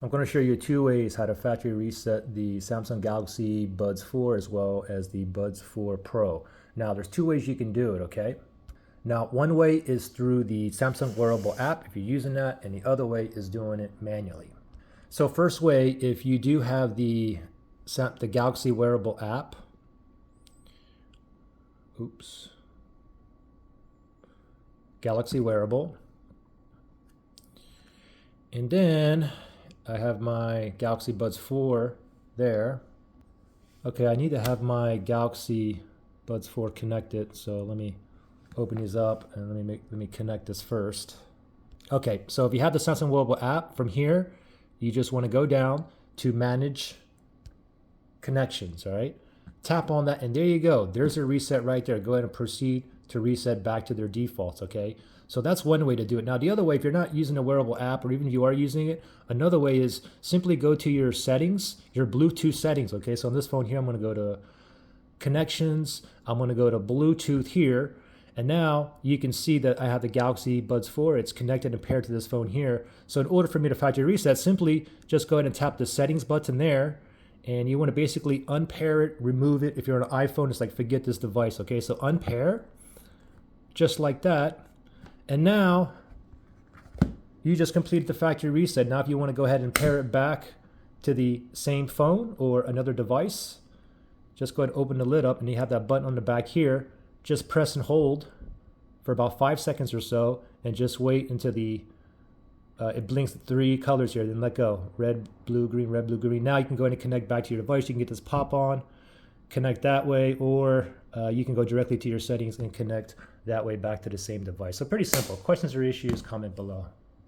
I'm going to show you two ways how to factory reset the Samsung Galaxy Buds 4 as well as the Buds 4 Pro. Now there's two ways you can do it, okay? Now one way is through the Samsung Wearable app if you're using that, and the other way is doing it manually. So first way, if you do have the Galaxy Wearable app, Galaxy Wearable, and then I have my Galaxy Buds 4 there. Okay, I need to have my Galaxy Buds 4 connected, so let me open these up and let me connect this first. Okay, so if you have the Samsung Wearable app, from here you just want to go down to Manage Connections, all right? Tap on that and there you go. There's a reset right there. Go ahead and proceed to reset back to their defaults, okay? So that's one way to do it. Now the other way, if you're not using a wearable app or even if you are using it, another way is simply go to your settings, your Bluetooth settings, okay? So on this phone here, I'm gonna go to Connections, I'm gonna go to Bluetooth here, and now you can see that I have the Galaxy Buds 4, it's connected and paired to this phone here. So in order for me to factory reset, simply just go ahead and tap the settings button there, and you wanna basically unpair it, remove it. If you're on an iPhone, it's like forget this device, okay? So unpair, just like that. And now you just completed the factory reset. Now if you want to go ahead and pair it back to the same phone or another device, just go ahead and open the lid up and you have that button on the back here. Just press and hold for about 5 seconds or so and just wait until it blinks 3 colors here, then let go. Red, blue, green, red, blue, green. Now you can go ahead and connect back to your device. You can get this pop on, connect that way, or you can go directly to your settings and connect that way back to the same device. So pretty simple. Questions or issues, comment below.